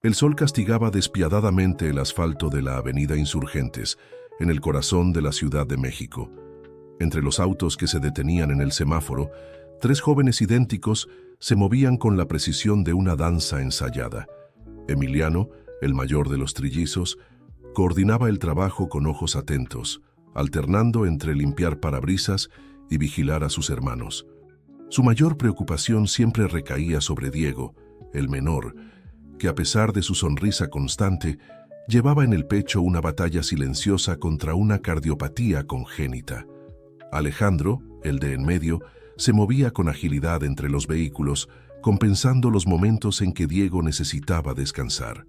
El sol castigaba despiadadamente el asfalto de la avenida Insurgentes, en el corazón de la Ciudad de México. Entre los autos que se detenían en el semáforo, tres jóvenes idénticos se movían con la precisión de una danza ensayada. Emiliano, el mayor de los trillizos, coordinaba el trabajo con ojos atentos, alternando entre limpiar parabrisas y vigilar a sus hermanos. Su mayor preocupación siempre recaía sobre Diego, el menor, que a pesar de su sonrisa constante, llevaba en el pecho una batalla silenciosa contra una cardiopatía congénita. Alejandro, el de en medio, se movía con agilidad entre los vehículos, compensando los momentos en que Diego necesitaba descansar.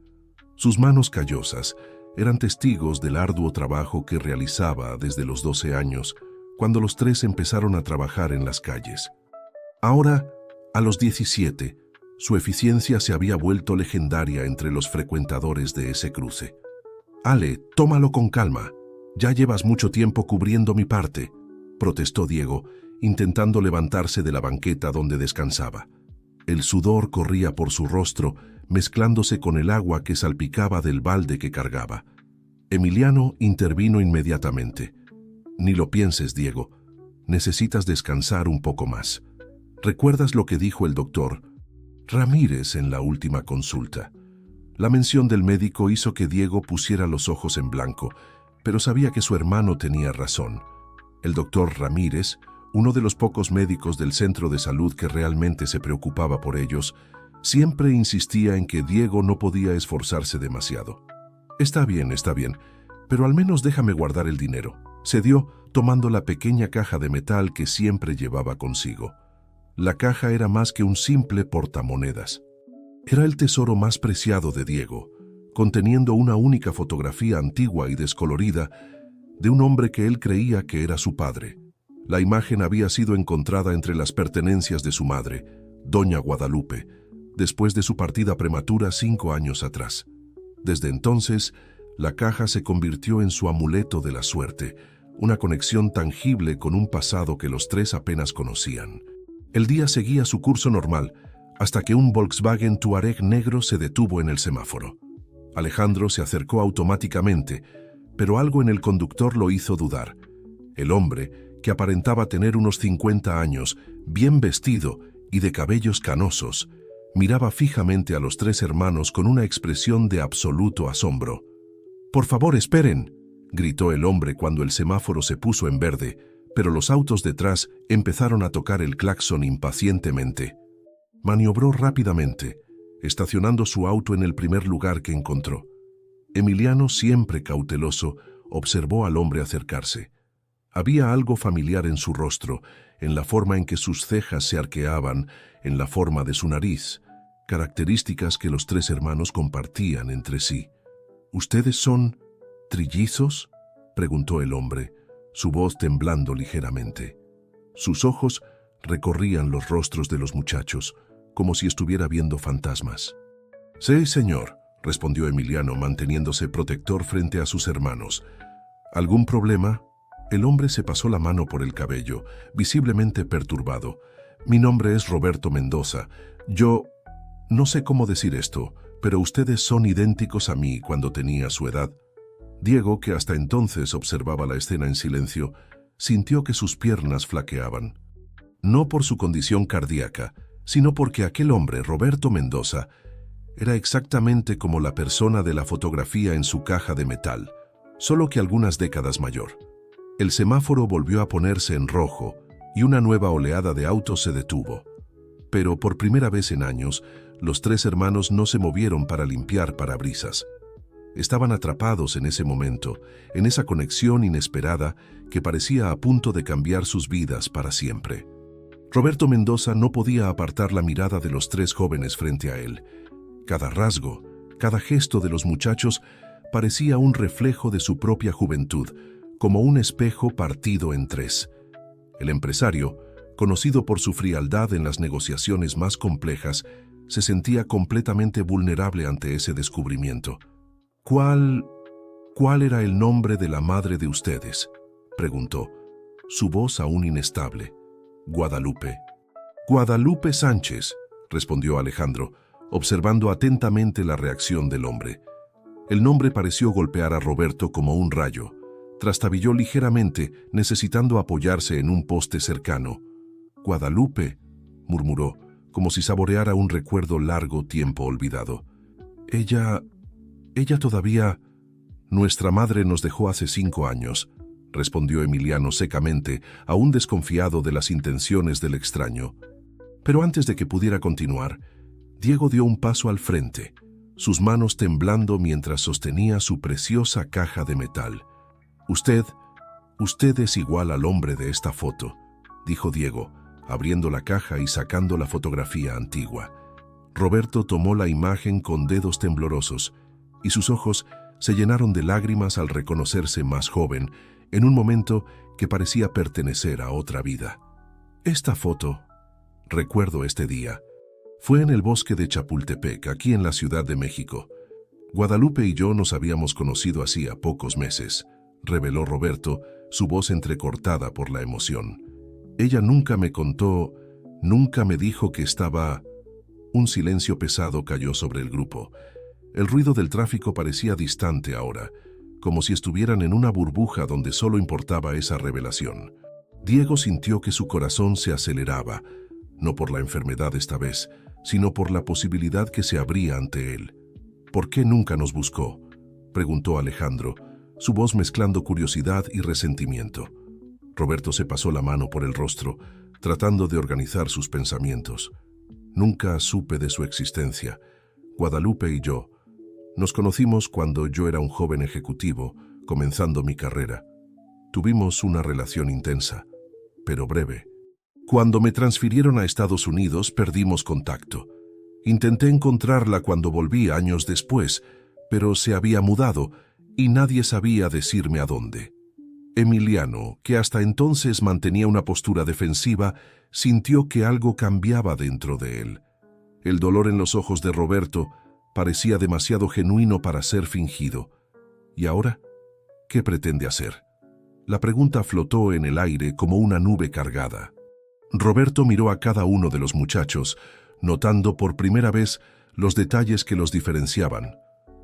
Sus manos callosas eran testigos del arduo trabajo que realizaba desde los 12 años, cuando los tres empezaron a trabajar en las calles. Ahora, a los 17, su eficiencia se había vuelto legendaria entre los frecuentadores de ese cruce. «Ale, tómalo con calma. Ya llevas mucho tiempo cubriendo mi parte», protestó Diego, intentando levantarse de la banqueta donde descansaba. El sudor corría por su rostro, mezclándose con el agua que salpicaba del balde que cargaba. Emiliano intervino inmediatamente. «Ni lo pienses, Diego. Necesitas descansar un poco más. ¿Recuerdas lo que dijo el doctor Ramírez en la última consulta?» La mención del médico hizo que Diego pusiera los ojos en blanco, pero sabía que su hermano tenía razón. El doctor Ramírez, uno de los pocos médicos del centro de salud que realmente se preocupaba por ellos, siempre insistía en que Diego no podía esforzarse demasiado. Está bien, pero al menos déjame guardar el dinero», cedió, tomando la pequeña caja de metal que siempre llevaba consigo. La caja era más que un simple portamonedas. Era el tesoro más preciado de Diego, conteniendo una única fotografía antigua y descolorida de un hombre que él creía que era su padre. La imagen había sido encontrada entre las pertenencias de su madre, Doña Guadalupe, después de su partida prematura 5 años atrás. Desde entonces, la caja se convirtió en su amuleto de la suerte, una conexión tangible con un pasado que los tres apenas conocían. El día seguía su curso normal, hasta que un Volkswagen Touareg negro se detuvo en el semáforo. Alejandro se acercó automáticamente, pero algo en el conductor lo hizo dudar. El hombre, que aparentaba tener unos 50 años, bien vestido y de cabellos canosos, miraba fijamente a los tres hermanos con una expresión de absoluto asombro. «Por favor, esperen», gritó el hombre cuando el semáforo se puso en verde, pero los autos detrás empezaron a tocar el claxon impacientemente. Maniobró rápidamente, estacionando su auto en el primer lugar que encontró. Emiliano, siempre cauteloso, observó al hombre acercarse. Había algo familiar en su rostro, en la forma en que sus cejas se arqueaban, en la forma de su nariz, características que los tres hermanos compartían entre sí. «¿Ustedes son trillizos?», preguntó el hombre, su voz temblando ligeramente. Sus ojos recorrían los rostros de los muchachos, como si estuviera viendo fantasmas. «Sí, señor», respondió Emiliano, manteniéndose protector frente a sus hermanos. «¿Algún problema?». El hombre se pasó la mano por el cabello, visiblemente perturbado. «Mi nombre es Roberto Mendoza. Yo no sé cómo decir esto, pero ustedes son idénticos a mí cuando tenía su edad». Diego, que hasta entonces observaba la escena en silencio, sintió que sus piernas flaqueaban. No por su condición cardíaca, sino porque aquel hombre, Roberto Mendoza, era exactamente como la persona de la fotografía en su caja de metal, solo que algunas décadas mayor. El semáforo volvió a ponerse en rojo y una nueva oleada de autos se detuvo. Pero por primera vez en años, los tres hermanos no se movieron para limpiar parabrisas. Estaban atrapados en ese momento, en esa conexión inesperada que parecía a punto de cambiar sus vidas para siempre. Roberto Mendoza no podía apartar la mirada de los tres jóvenes frente a él. Cada rasgo, cada gesto de los muchachos parecía un reflejo de su propia juventud, como un espejo partido en tres. El empresario, conocido por su frialdad en las negociaciones más complejas, se sentía completamente vulnerable ante ese descubrimiento. «¿Cuál era el nombre de la madre de ustedes?», preguntó, su voz aún inestable. «Guadalupe». «Guadalupe Sánchez», respondió Alejandro, observando atentamente la reacción del hombre. El nombre pareció golpear a Roberto como un rayo. Trastabilló ligeramente, necesitando apoyarse en un poste cercano. «Guadalupe», murmuró, como si saboreara un recuerdo largo tiempo olvidado. Ella todavía... Nuestra madre nos dejó hace 5 años, respondió Emiliano secamente, aún desconfiado de las intenciones del extraño. Pero antes de que pudiera continuar, Diego dio un paso al frente, sus manos temblando mientras sostenía su preciosa caja de metal. Usted es igual al hombre de esta foto», dijo Diego, abriendo la caja y sacando la fotografía antigua. Roberto tomó la imagen con dedos temblorosos, y sus ojos se llenaron de lágrimas al reconocerse más joven, en un momento que parecía pertenecer a otra vida. Esta foto, recuerdo este día, fue en el bosque de Chapultepec, aquí en la Ciudad de México. Guadalupe y yo nos habíamos conocido hacía pocos meses, reveló Roberto, su voz entrecortada por la emoción. Ella nunca me contó, nunca me dijo que estaba... Un silencio pesado cayó sobre el grupo. El ruido del tráfico parecía distante ahora, como si estuvieran en una burbuja donde solo importaba esa revelación. Diego sintió que su corazón se aceleraba, no por la enfermedad esta vez, sino por la posibilidad que se abría ante él. «¿Por qué nunca nos buscó?», preguntó Alejandro, su voz mezclando curiosidad y resentimiento. Roberto se pasó la mano por el rostro, tratando de organizar sus pensamientos. «Nunca supe de su existencia. Guadalupe y yo nos conocimos cuando yo era un joven ejecutivo, comenzando mi carrera. Tuvimos una relación intensa, pero breve. Cuando me transfirieron a Estados Unidos, perdimos contacto. Intenté encontrarla cuando volví años después, pero se había mudado y nadie sabía decirme a dónde». Emiliano, que hasta entonces mantenía una postura defensiva, sintió que algo cambiaba dentro de él. El dolor en los ojos de Roberto parecía demasiado genuino para ser fingido. ¿Y ahora? ¿Qué pretende hacer? La pregunta flotó en el aire como una nube cargada. Roberto miró a cada uno de los muchachos, notando por primera vez los detalles que los diferenciaban: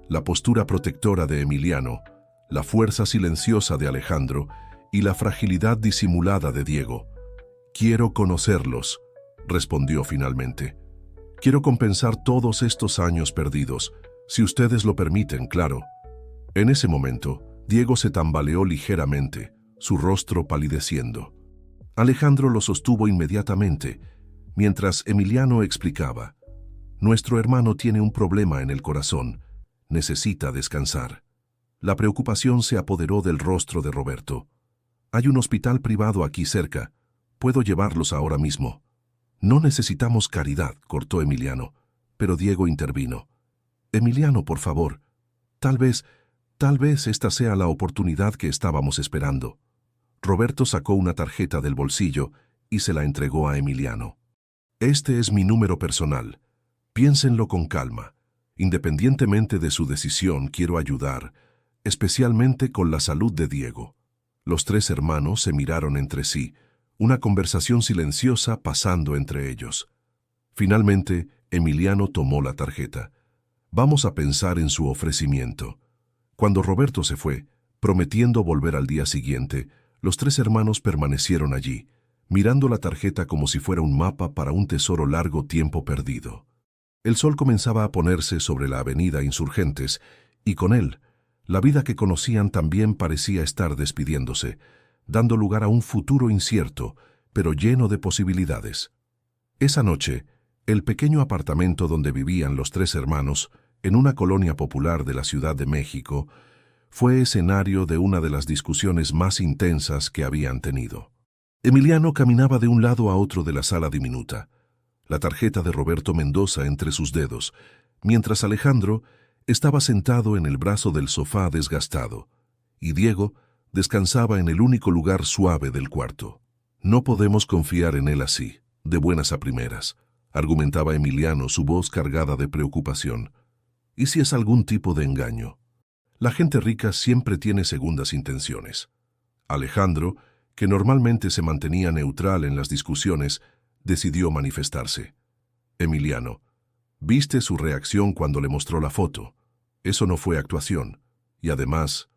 la postura protectora de Emiliano, la fuerza silenciosa de Alejandro y la fragilidad disimulada de Diego. «Quiero conocerlos», respondió finalmente. «Quiero compensar todos estos años perdidos, si ustedes lo permiten, claro». En ese momento, Diego se tambaleó ligeramente, su rostro palideciendo. Alejandro lo sostuvo inmediatamente, mientras Emiliano explicaba: «Nuestro hermano tiene un problema en el corazón. Necesita descansar». La preocupación se apoderó del rostro de Roberto. «Hay un hospital privado aquí cerca. Puedo llevarlos ahora mismo». «No necesitamos caridad», cortó Emiliano, pero Diego intervino. «Emiliano, por favor. Tal vez esta sea la oportunidad que estábamos esperando». Roberto sacó una tarjeta del bolsillo y se la entregó a Emiliano. «Este es mi número personal. Piénsenlo con calma. Independientemente de su decisión, quiero ayudar, especialmente con la salud de Diego». Los 3 hermanos se miraron entre sí, una conversación silenciosa pasando entre ellos. Finalmente, Emiliano tomó la tarjeta. «Vamos a pensar en su ofrecimiento». Cuando Roberto se fue, prometiendo volver al día siguiente, los 3 hermanos permanecieron allí, mirando la tarjeta como si fuera un mapa para un tesoro largo tiempo perdido. El sol comenzaba a ponerse sobre la avenida Insurgentes, y con él, la vida que conocían también parecía estar despidiéndose, dando lugar a un futuro incierto, pero lleno de posibilidades. Esa noche, el pequeño apartamento donde vivían los 3 hermanos, en una colonia popular de la Ciudad de México, fue escenario de una de las discusiones más intensas que habían tenido. Emiliano caminaba de un lado a otro de la sala diminuta, la tarjeta de Roberto Mendoza entre sus dedos, mientras Alejandro estaba sentado en el brazo del sofá desgastado, y Diego descansaba en el único lugar suave del cuarto. «No podemos confiar en él así, de buenas a primeras», argumentaba Emiliano, su voz cargada de preocupación. «¿Y si es algún tipo de engaño? La gente rica siempre tiene segundas intenciones». Alejandro, que normalmente se mantenía neutral en las discusiones, decidió manifestarse. «Emiliano, Viste su reacción cuando le mostró la foto. Eso no fue actuación. Y además,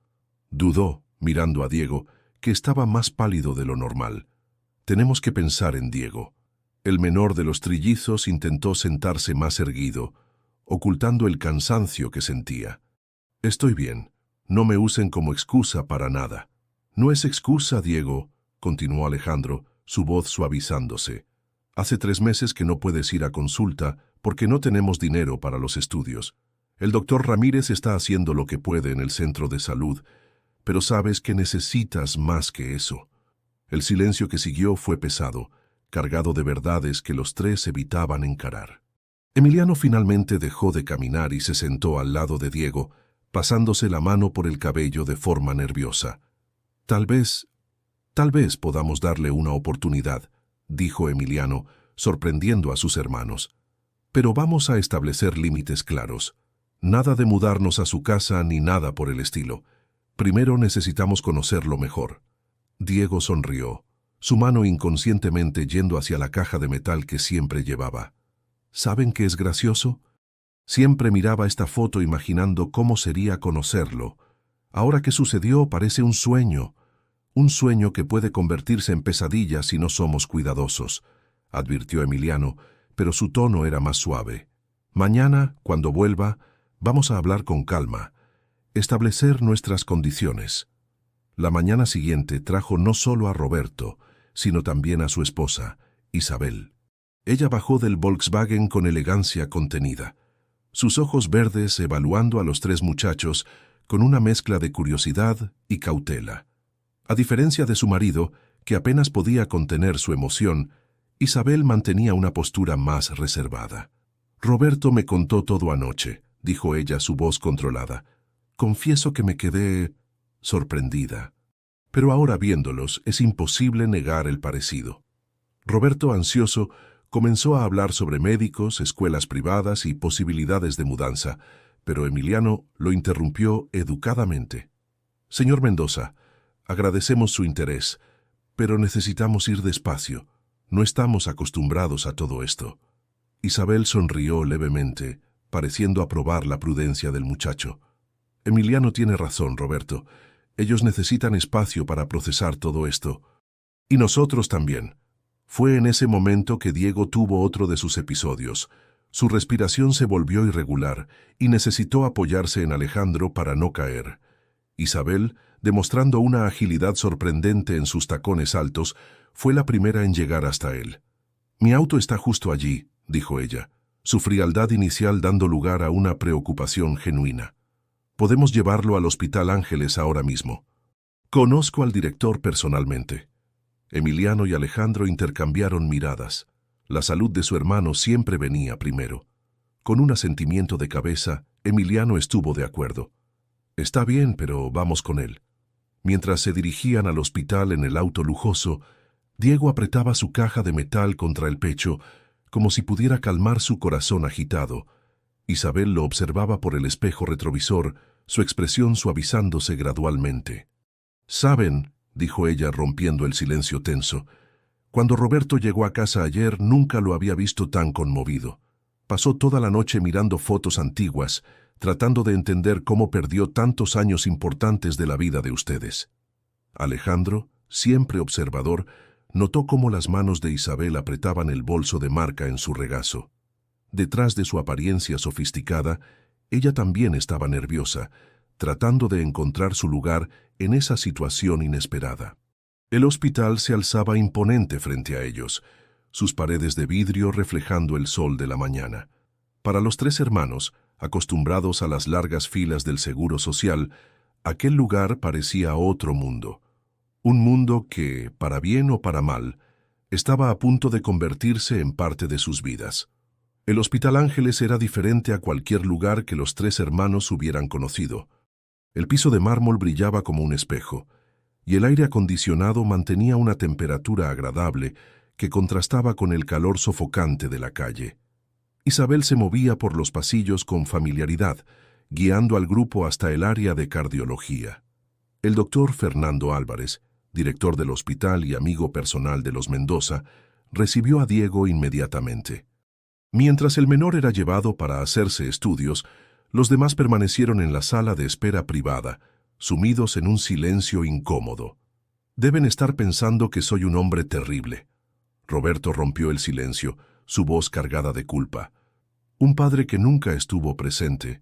dudó, mirando a Diego, que estaba más pálido de lo normal. Tenemos que pensar en Diego. El menor de los trillizos intentó sentarse más erguido, ocultando el cansancio que sentía. Estoy bien. No me usen como excusa para nada. No es excusa, Diego, continuó Alejandro, su voz suavizándose. Hace 3 meses que no puedes ir a consulta porque no tenemos dinero para los estudios. El doctor Ramírez está haciendo lo que puede en el centro de salud, pero sabes que necesitas más que eso. El silencio que siguió fue pesado, cargado de verdades que los tres evitaban encarar. Emiliano finalmente dejó de caminar y se sentó al lado de Diego, pasándose la mano por el cabello de forma nerviosa. Tal vez podamos darle una oportunidad, dijo Emiliano, sorprendiendo a sus hermanos. Pero vamos a establecer límites claros. Nada de mudarnos a su casa ni nada por el estilo. Primero necesitamos conocerlo mejor. Diego sonrió, su mano inconscientemente yendo hacia la caja de metal que siempre llevaba. ¿Saben qué es gracioso? Siempre miraba esta foto imaginando cómo sería conocerlo. Ahora que sucedió parece un sueño que puede convertirse en pesadilla si no somos cuidadosos, advirtió Emiliano, pero su tono era más suave. Mañana, cuando vuelva, vamos a hablar con calma, establecer nuestras condiciones. La mañana siguiente trajo no solo a Roberto, sino también a su esposa, Isabel. Ella bajó del Volkswagen con elegancia contenida, sus ojos verdes evaluando a los 3 muchachos con una mezcla de curiosidad y cautela. A diferencia de su marido, que apenas podía contener su emoción, Isabel mantenía una postura más reservada. «Roberto me contó todo anoche», dijo ella, su voz controlada. «Confieso que me quedé sorprendida. Pero ahora viéndolos, es imposible negar el parecido». Roberto, ansioso, comenzó a hablar sobre médicos, escuelas privadas y posibilidades de mudanza, pero Emiliano lo interrumpió educadamente. «Señor Mendoza, agradecemos su interés, pero necesitamos ir despacio. No estamos acostumbrados a todo esto». Isabel sonrió levemente, pareciendo aprobar la prudencia del muchacho. «Emiliano tiene razón, Roberto. Ellos necesitan espacio para procesar todo esto. Y nosotros también». Fue en ese momento que Diego tuvo otro de sus episodios. Su respiración se volvió irregular y necesitó apoyarse en Alejandro para no caer. Isabel, demostrando una agilidad sorprendente en sus tacones altos, fue la primera en llegar hasta él. «Mi auto está justo allí», dijo ella, su frialdad inicial dando lugar a una preocupación genuina. «Podemos llevarlo al Hospital Ángeles ahora mismo. Conozco al director personalmente». Emiliano y Alejandro intercambiaron miradas. La salud de su hermano siempre venía primero. Con un asentimiento de cabeza, Emiliano estuvo de acuerdo. «Está bien, pero vamos con él». Mientras se dirigían al hospital en el auto lujoso, Diego apretaba su caja de metal contra el pecho, como si pudiera calmar su corazón agitado. Isabel lo observaba por el espejo retrovisor, su expresión suavizándose gradualmente. «¿Saben?», dijo ella rompiendo el silencio tenso. «Cuando Roberto llegó a casa ayer nunca lo había visto tan conmovido. Pasó toda la noche mirando fotos antiguas, tratando de entender cómo perdió tantos años importantes de la vida de ustedes». Alejandro, siempre observador, notó cómo las manos de Isabel apretaban el bolso de marca en su regazo. Detrás de su apariencia sofisticada, ella también estaba nerviosa, tratando de encontrar su lugar en esa situación inesperada. El hospital se alzaba imponente frente a ellos, sus paredes de vidrio reflejando el sol de la mañana. Para los 3 hermanos, acostumbrados a las largas filas del Seguro Social, aquel lugar parecía otro mundo. Un mundo que, para bien o para mal, estaba a punto de convertirse en parte de sus vidas. El Hospital Ángeles era diferente a cualquier lugar que los 3 hermanos hubieran conocido. El piso de mármol brillaba como un espejo, y el aire acondicionado mantenía una temperatura agradable que contrastaba con el calor sofocante de la calle. Isabel se movía por los pasillos con familiaridad, guiando al grupo hasta el área de cardiología. El doctor Fernando Álvarez, director del hospital y amigo personal de los Mendoza, recibió a Diego inmediatamente. Mientras el menor era llevado para hacerse estudios, los demás permanecieron en la sala de espera privada, sumidos en un silencio incómodo. Deben estar pensando que soy un hombre terrible. Roberto rompió el silencio, su voz cargada de culpa. Un padre que nunca estuvo presente.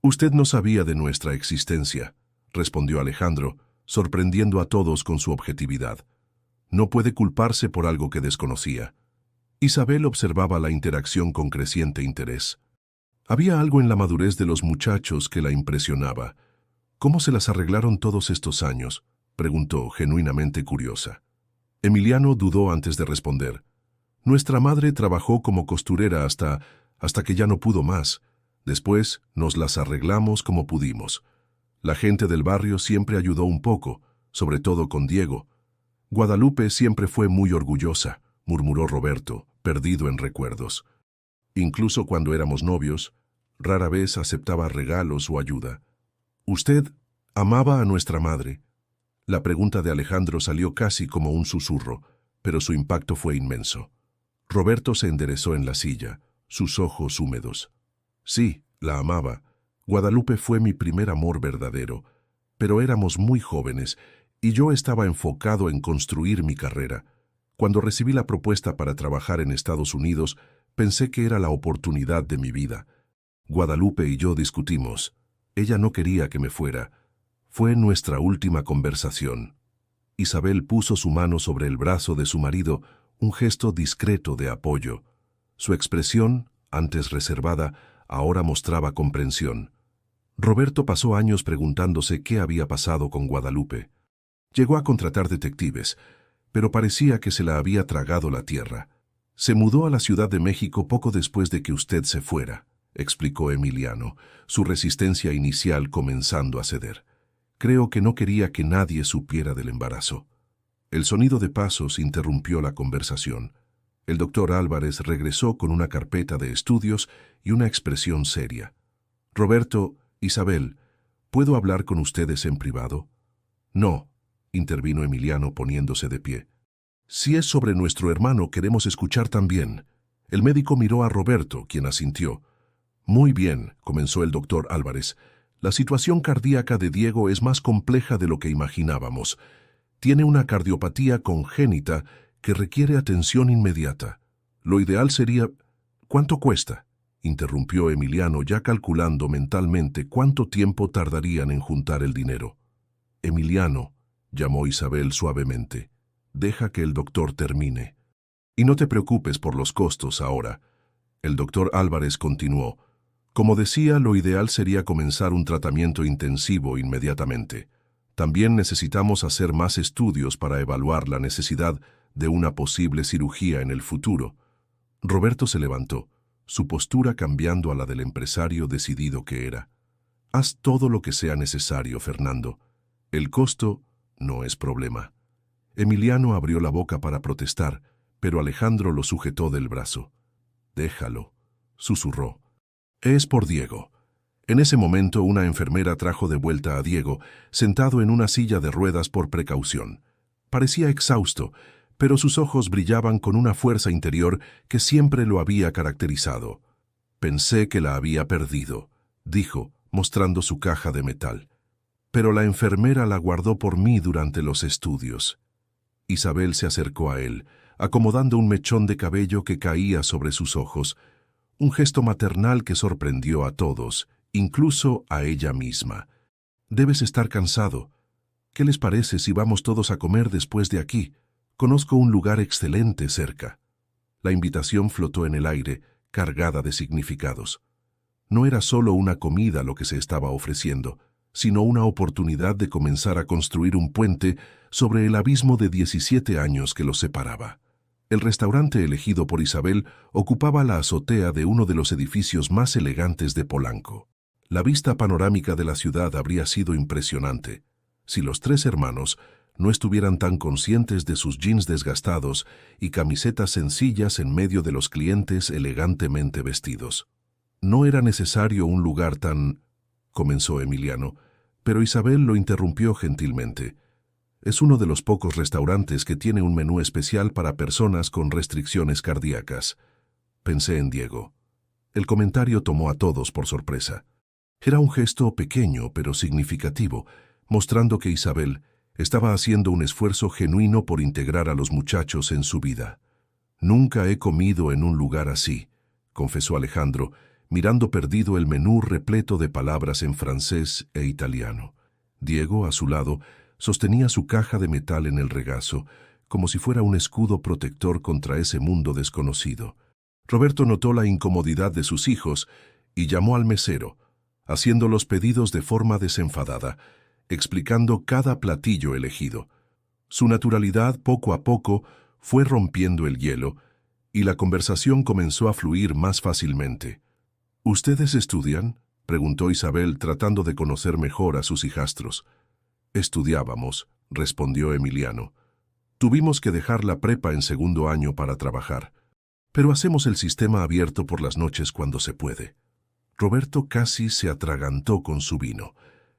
Usted no sabía de nuestra existencia, respondió Alejandro, sorprendiendo a todos con su objetividad. No puede culparse por algo que desconocía. Isabel observaba la interacción con creciente interés. Había algo en la madurez de los muchachos que la impresionaba. ¿Cómo se las arreglaron todos estos años?, preguntó, genuinamente curiosa. Emiliano dudó antes de responder. Nuestra madre trabajó como costurera hasta que ya no pudo más. Después nos las arreglamos como pudimos. La gente del barrio siempre ayudó un poco, sobre todo con Diego. Guadalupe siempre fue muy orgullosa, murmuró Roberto, perdido en recuerdos. Incluso cuando éramos novios, rara vez aceptaba regalos o ayuda. ¿Usted amaba a nuestra madre? La pregunta de Alejandro salió casi como un susurro, pero su impacto fue inmenso. Roberto se enderezó en la silla, sus ojos húmedos. Sí, la amaba. Guadalupe fue mi primer amor verdadero, pero éramos muy jóvenes y yo estaba enfocado en construir mi carrera. Cuando recibí la propuesta para trabajar en Estados Unidos, pensé que era la oportunidad de mi vida. Guadalupe y yo discutimos. Ella no quería que me fuera. Fue nuestra última conversación. Isabel puso su mano sobre el brazo de su marido, un gesto discreto de apoyo. Su expresión, antes reservada, ahora mostraba comprensión. Roberto pasó años preguntándose qué había pasado con Guadalupe. Llegó a contratar detectives, pero parecía que se la había tragado la tierra. Se mudó a la Ciudad de México poco después de que usted se fuera, explicó Emiliano, su resistencia inicial comenzando a ceder. Creo que no quería que nadie supiera del embarazo. El sonido de pasos interrumpió la conversación. El doctor Álvarez regresó con una carpeta de estudios y una expresión seria. Roberto, Isabel, ¿puedo hablar con ustedes en privado? No, intervino Emiliano poniéndose de pie. Si es sobre nuestro hermano, queremos escuchar también. El médico miró a Roberto, quien asintió. Muy bien, comenzó el doctor Álvarez. La situación cardíaca de Diego es más compleja de lo que imaginábamos. Tiene una cardiopatía congénita que requiere atención inmediata. Lo ideal sería... ¿Cuánto cuesta?, interrumpió Emiliano, ya calculando mentalmente cuánto tiempo tardarían en juntar el dinero. Emiliano, llamó Isabel suavemente, deja que el doctor termine. Y no te preocupes por los costos ahora. El doctor Álvarez continuó. Como decía, lo ideal sería comenzar un tratamiento intensivo inmediatamente. También necesitamos hacer más estudios para evaluar la necesidad de una posible cirugía en el futuro. Roberto se levantó, su postura cambiando a la del empresario decidido que era. Haz todo lo que sea necesario, Fernando. El costo no es problema. Emiliano abrió la boca para protestar, pero Alejandro lo sujetó del brazo. Déjalo, susurró. Es por Diego. En ese momento una enfermera trajo de vuelta a Diego, sentado en una silla de ruedas por precaución. Parecía exhausto, pero sus ojos brillaban con una fuerza interior que siempre lo había caracterizado. Pensé que la había perdido, dijo, mostrando su caja de metal. Pero la enfermera la guardó por mí durante los estudios. Isabel se acercó a él, acomodando un mechón de cabello que caía sobre sus ojos, un gesto maternal que sorprendió a todos, incluso a ella misma. Debes estar cansado. ¿Qué les parece si vamos todos a comer después de aquí? Conozco un lugar excelente cerca. La invitación flotó en el aire, cargada de significados. No era solo una comida lo que se estaba ofreciendo, sino una oportunidad de comenzar a construir un puente sobre el abismo de 17 años que los separaba. El restaurante elegido por Isabel ocupaba la azotea de uno de los edificios más elegantes de Polanco. La vista panorámica de la ciudad habría sido impresionante, si los tres hermanos no estuvieran tan conscientes de sus jeans desgastados y camisetas sencillas en medio de los clientes elegantemente vestidos. No era necesario un lugar tan... comenzó Emiliano, pero Isabel lo interrumpió gentilmente. Es uno de los pocos restaurantes que tiene un menú especial para personas con restricciones cardíacas. pensé en Diego. El comentario tomó a todos por sorpresa. Era un gesto pequeño pero significativo, mostrando que Isabel estaba haciendo un esfuerzo genuino por integrar a los muchachos en su vida. «Nunca he comido en un lugar así», confesó Alejandro, mirando perdido el menú repleto de palabras en francés e italiano. Diego, a su lado, sostenía su caja de metal en el regazo, como si fuera un escudo protector contra ese mundo desconocido. Roberto notó la incomodidad de sus hijos y llamó al mesero, haciendo los pedidos de forma desenfadada, explicando cada platillo elegido. Su naturalidad, poco a poco, fue rompiendo el hielo, y la conversación comenzó a fluir más fácilmente. «¿Ustedes estudian?», preguntó Isabel, tratando de conocer mejor a sus hijastros. «Estudiábamos», respondió Emiliano. «Tuvimos que dejar la prepa en segundo año para trabajar, pero hacemos el sistema abierto por las noches cuando se puede». Roberto casi se atragantó con su vino.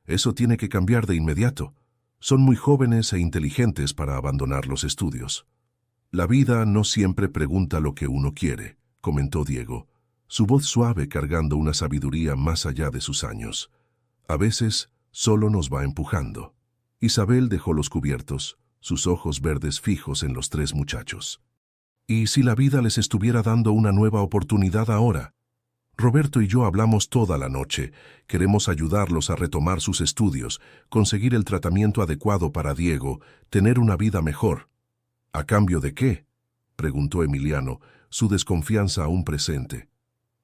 «Eso tiene que cambiar de inmediato. Son muy jóvenes e inteligentes para abandonar los estudios». «La vida no siempre pregunta lo que uno quiere», comentó Diego, su voz suave cargando una sabiduría más allá de sus años. «A veces solo nos va empujando». Isabel dejó los cubiertos, sus ojos verdes fijos en los tres muchachos. «¿Y si la vida les estuviera dando una nueva oportunidad ahora? Roberto y yo hablamos toda la noche. Queremos ayudarlos a retomar sus estudios, conseguir el tratamiento adecuado para Diego, tener una vida mejor». «¿A cambio de qué?», preguntó Emiliano, su desconfianza aún presente.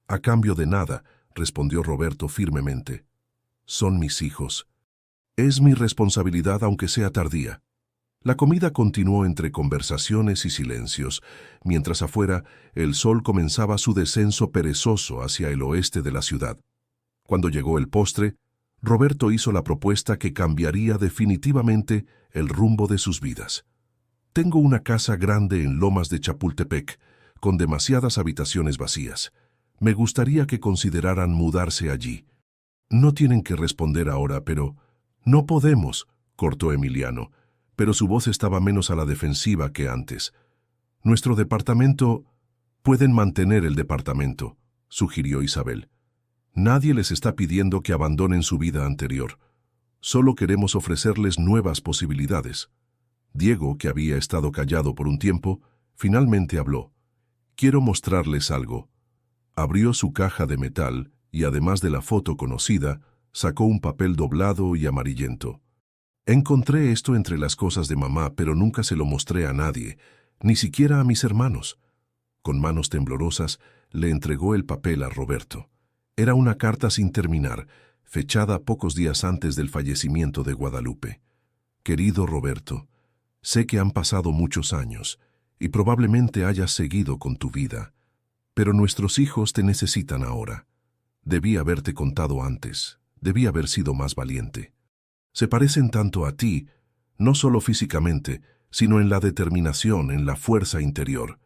«A cambio de nada», respondió Roberto firmemente. «Son mis hijos. Es mi responsabilidad aunque sea tardía». La comida continuó entre conversaciones y silencios, mientras afuera el sol comenzaba su descenso perezoso hacia el oeste de la ciudad. Cuando llegó el postre, Roberto hizo la propuesta que cambiaría definitivamente el rumbo de sus vidas. «Tengo una casa grande en Lomas de Chapultepec, con demasiadas habitaciones vacías. Me gustaría que consideraran mudarse allí». «No tienen que responder ahora, pero...» «No podemos», cortó Emiliano, pero su voz estaba menos a la defensiva que antes. «Nuestro departamento...» «Pueden mantener el departamento», sugirió Isabel. «Nadie les está pidiendo que abandonen su vida anterior. Solo queremos ofrecerles nuevas posibilidades». Diego, que había estado callado por un tiempo, finalmente habló. «Quiero mostrarles algo». Abrió su caja de metal y, además de la foto conocida, sacó un papel doblado y amarillento. «Encontré esto entre las cosas de mamá, pero nunca se lo mostré a nadie, ni siquiera a mis hermanos». Con manos temblorosas, le entregó el papel a Roberto. Era una carta sin terminar, fechada pocos días antes del fallecimiento de Guadalupe. «Querido Roberto, sé que han pasado muchos años y probablemente hayas seguido con tu vida, pero nuestros hijos te necesitan ahora. Debí haberte contado antes, debí haber sido más valiente. Se parecen tanto a ti, no solo físicamente, sino en la determinación, en la fuerza interior.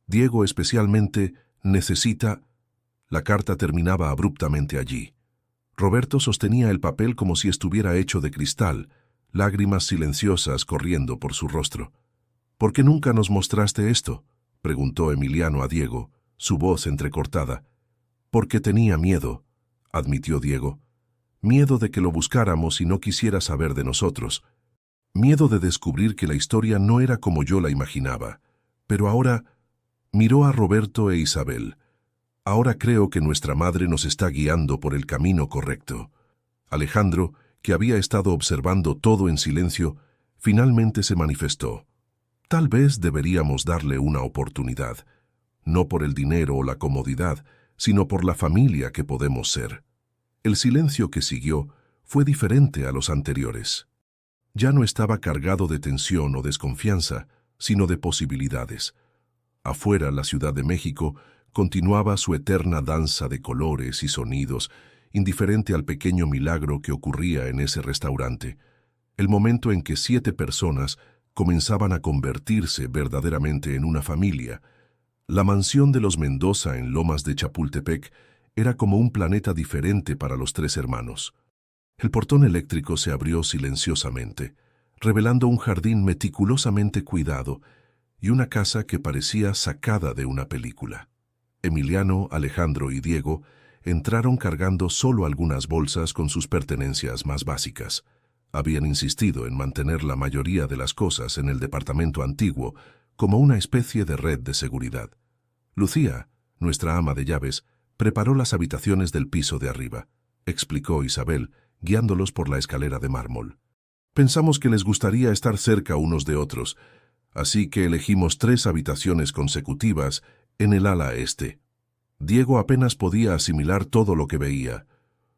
Diego especialmente necesita...». La carta terminaba abruptamente allí. Roberto sostenía el papel como si estuviera hecho de cristal, lágrimas silenciosas corriendo por su rostro. «¿Por qué nunca nos mostraste esto?», preguntó Emiliano a Diego, su voz entrecortada. «Porque tenía miedo», admitió Diego. «Miedo de que lo buscáramos y no quisiera saber de nosotros. Miedo de descubrir que la historia no era como yo la imaginaba. Pero ahora...» Miró a Roberto e Isabel. «Ahora creo que nuestra madre nos está guiando por el camino correcto». Alejandro, que había estado observando todo en silencio, finalmente se manifestó. «Tal vez deberíamos darle una oportunidad, no por el dinero o la comodidad, sino por la familia que podemos ser». El silencio que siguió fue diferente a los anteriores. Ya no estaba cargado de tensión o desconfianza, sino de posibilidades. Afuera, la Ciudad de México continuaba su eterna danza de colores y sonidos, indiferente al pequeño milagro que ocurría en ese restaurante, el momento en que 7 personas comenzaban a convertirse verdaderamente en una familia. La mansión de los Mendoza en Lomas de Chapultepec era como un planeta diferente para los 3 hermanos. El portón eléctrico se abrió silenciosamente, revelando un jardín meticulosamente cuidado y una casa que parecía sacada de una película. Emiliano, Alejandro y Diego entraron cargando solo algunas bolsas con sus pertenencias más básicas. Habían insistido en mantener la mayoría de las cosas en el departamento antiguo como una especie de red de seguridad. Lucía, nuestra ama de llaves, preparó las habitaciones del piso de arriba, explicó Isabel, guiándolos por la escalera de mármol. Pensamos que les gustaría estar cerca unos de otros, así que elegimos 3 habitaciones consecutivas en el ala este. Diego apenas podía asimilar todo lo que veía.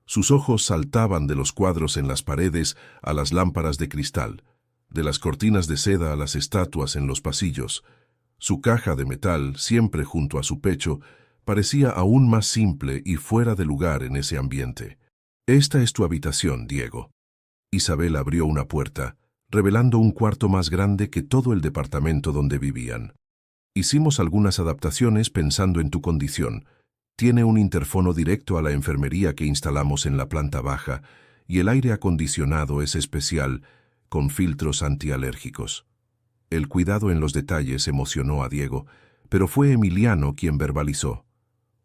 Sus ojos saltaban de los cuadros en las paredes a las lámparas de cristal, de las cortinas de seda a las estatuas en los pasillos. Su caja de metal, siempre junto a su pecho, parecía aún más simple y fuera de lugar en ese ambiente. «Esta es tu habitación, Diego». Isabel abrió una puerta, revelando un cuarto más grande que todo el departamento donde vivían. «Hicimos algunas adaptaciones pensando en tu condición. Tiene un interfono directo a la enfermería que instalamos en la planta baja y el aire acondicionado es especial, con filtros antialérgicos». El cuidado en los detalles emocionó a Diego, pero fue Emiliano quien verbalizó: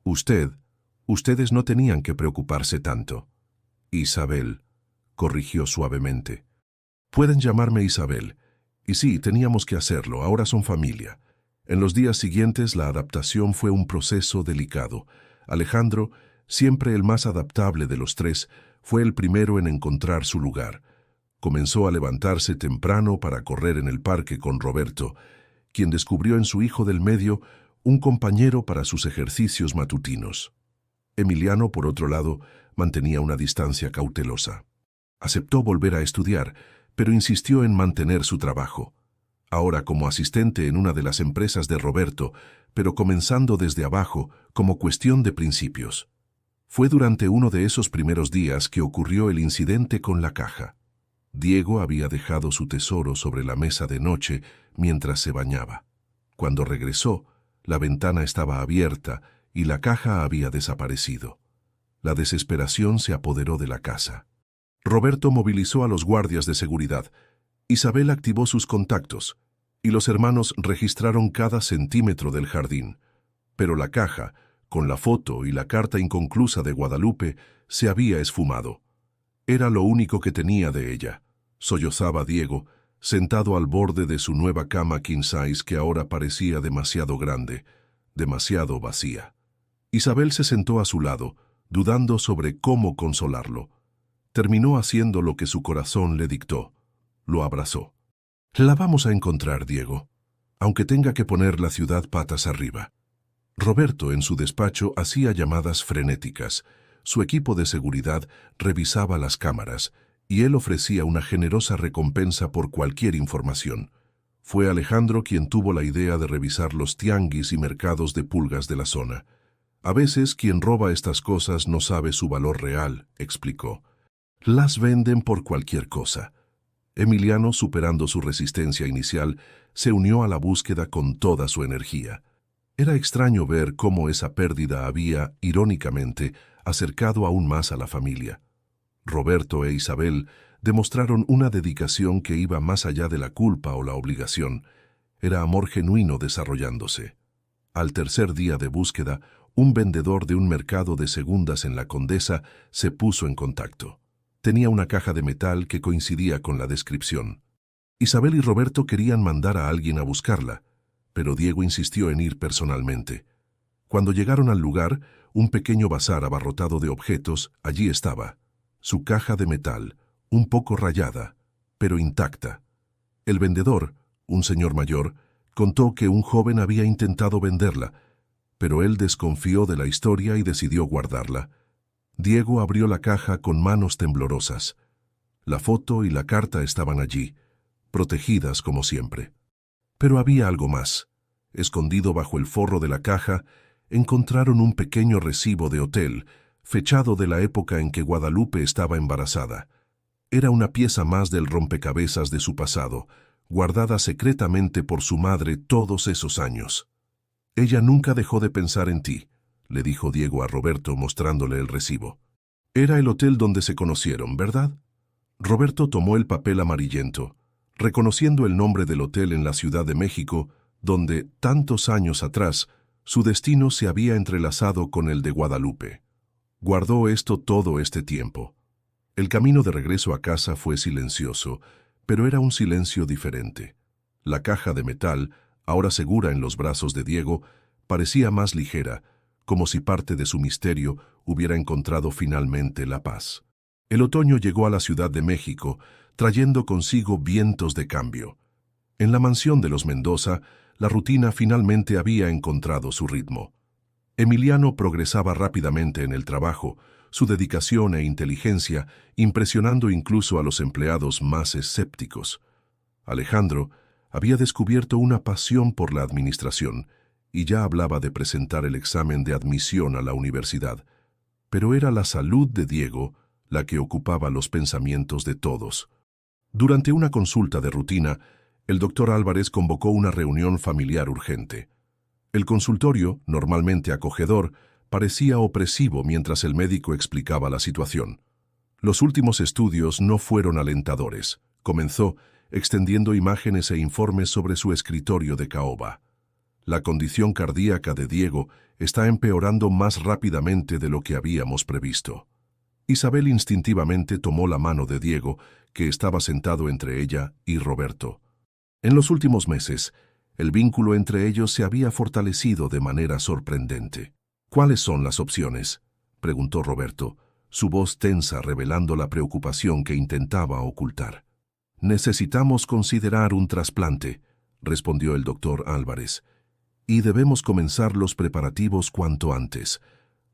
«Ustedes no tenían que preocuparse tanto». «Isabel», corrigió suavemente. «Pueden llamarme Isabel. Y sí, teníamos que hacerlo, ahora son familia». En los días siguientes la adaptación fue un proceso delicado. Alejandro, siempre el más adaptable de los 3, fue el primero en encontrar su lugar. Comenzó a levantarse temprano para correr en el parque con Roberto, quien descubrió en su hijo del medio un compañero para sus ejercicios matutinos. Emiliano, por otro lado, mantenía una distancia cautelosa. Aceptó volver a estudiar, pero insistió en mantener su trabajo. Ahora como asistente en una de las empresas de Roberto, pero comenzando desde abajo, como cuestión de principios. Fue durante uno de esos primeros días que ocurrió el incidente con la caja. Diego había dejado su tesoro sobre la mesa de noche mientras se bañaba. Cuando regresó, la ventana estaba abierta y la caja había desaparecido. La desesperación se apoderó de la casa. Roberto movilizó a los guardias de seguridad. Isabel activó sus contactos, y los hermanos registraron cada centímetro del jardín. Pero la caja, con la foto y la carta inconclusa de Guadalupe, se había esfumado. Era lo único que tenía de ella, sollozaba Diego, sentado al borde de su nueva cama king size que ahora parecía demasiado grande, demasiado vacía. Isabel se sentó a su lado, dudando sobre cómo consolarlo. Terminó haciendo lo que su corazón le dictó. Lo abrazó. «La vamos a encontrar, Diego, aunque tenga que poner la ciudad patas arriba». Roberto, en su despacho, hacía llamadas frenéticas. Su equipo de seguridad revisaba las cámaras, y él ofrecía una generosa recompensa por cualquier información. Fue Alejandro quien tuvo la idea de revisar los tianguis y mercados de pulgas de la zona. «A veces quien roba estas cosas no sabe su valor real», explicó. «Las venden por cualquier cosa». Emiliano, superando su resistencia inicial, se unió a la búsqueda con toda su energía. Era extraño ver cómo esa pérdida había, irónicamente, acercado aún más a la familia. Roberto e Isabel demostraron una dedicación que iba más allá de la culpa o la obligación. Era amor genuino desarrollándose. Al tercer día de búsqueda, un vendedor de un mercado de segundas en la Condesa se puso en contacto. Tenía una caja de metal que coincidía con la descripción. Isabel y Roberto querían mandar a alguien a buscarla, pero Diego insistió en ir personalmente. Cuando llegaron al lugar, un pequeño bazar abarrotado de objetos, allí estaba. Su caja de metal, un poco rayada, pero intacta. El vendedor, un señor mayor, contó que un joven había intentado venderla, pero él desconfió de la historia y decidió guardarla. Diego abrió la caja con manos temblorosas. La foto y la carta estaban allí, protegidas como siempre. Pero había algo más. Escondido bajo el forro de la caja, encontraron un pequeño recibo de hotel, fechado de la época en que Guadalupe estaba embarazada. Era una pieza más del rompecabezas de su pasado, guardada secretamente por su madre todos esos años. «Ella nunca dejó de pensar en ti», le dijo Diego a Roberto mostrándole el recibo. «Era el hotel donde se conocieron, ¿verdad?». Roberto tomó el papel amarillento, reconociendo el nombre del hotel en la Ciudad de México, donde, tantos años atrás, Su destino se había entrelazado con el de Guadalupe. Guardó esto todo este tiempo. El camino de regreso a casa fue silencioso, pero era un silencio diferente. La caja de metal, ahora segura en los brazos de Diego, parecía más ligera, como si parte de su misterio hubiera encontrado finalmente la paz. El otoño llegó a la Ciudad de México, trayendo consigo vientos de cambio. En la mansión de los Mendoza, la rutina finalmente había encontrado su ritmo. Emiliano progresaba rápidamente en el trabajo, su dedicación e inteligencia impresionando incluso a los empleados más escépticos. Alejandro había descubierto una pasión por la administración y ya hablaba de presentar el examen de admisión a la universidad. Pero era la salud de Diego la que ocupaba los pensamientos de todos. Durante una consulta de rutina, el doctor Álvarez convocó una reunión familiar urgente. El consultorio, normalmente acogedor, parecía opresivo mientras el médico explicaba la situación. Los últimos estudios no fueron alentadores, comenzó, extendiendo imágenes e informes sobre su escritorio de caoba. La condición cardíaca de Diego está empeorando más rápidamente de lo que habíamos previsto. Isabel instintivamente tomó la mano de Diego, que estaba sentado entre ella y Roberto. En los últimos meses, el vínculo entre ellos se había fortalecido de manera sorprendente. ¿Cuáles son las opciones?, preguntó Roberto, su voz tensa revelando la preocupación que intentaba ocultar. Necesitamos considerar un trasplante, respondió el doctor Álvarez, y debemos comenzar los preparativos cuanto antes.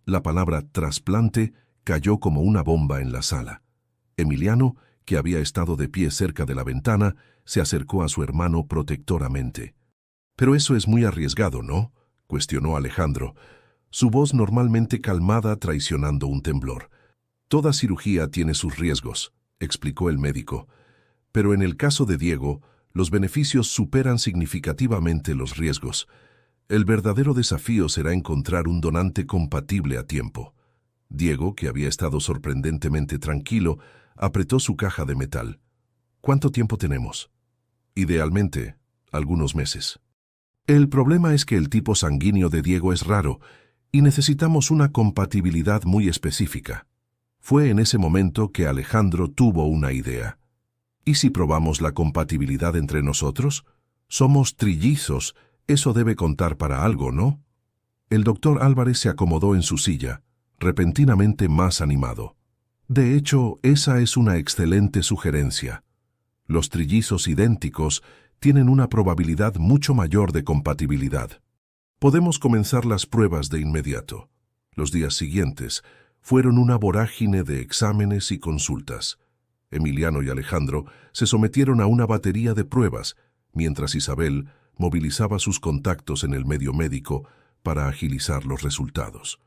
La palabra trasplante cayó como una bomba en la sala. Emiliano, que había estado de pie cerca de la ventana, se acercó a su hermano protectoramente. «Pero eso es muy arriesgado, ¿no?», cuestionó Alejandro, su voz normalmente calmada traicionando un temblor. «Toda cirugía tiene sus riesgos», explicó el médico, «pero en el caso de Diego, los beneficios superan significativamente los riesgos. El verdadero desafío será encontrar un donante compatible a tiempo». Diego, que había estado sorprendentemente tranquilo, apretó su caja de metal. «¿Cuánto tiempo tenemos?». «Idealmente, algunos meses». «El problema es que el tipo sanguíneo de Diego es raro y necesitamos una compatibilidad muy específica». Fue en ese momento que Alejandro tuvo una idea. «¿Y si probamos la compatibilidad entre nosotros? Somos trillizos, eso debe contar para algo, ¿no?». El doctor Álvarez se acomodó en su silla, repentinamente más animado. «De hecho, esa es una excelente sugerencia. Los trillizos idénticos tienen una probabilidad mucho mayor de compatibilidad. Podemos comenzar las pruebas de inmediato». Los días siguientes fueron una vorágine de exámenes y consultas. Emiliano y Alejandro se sometieron a una batería de pruebas, mientras Isabel movilizaba sus contactos en el medio médico para agilizar los resultados.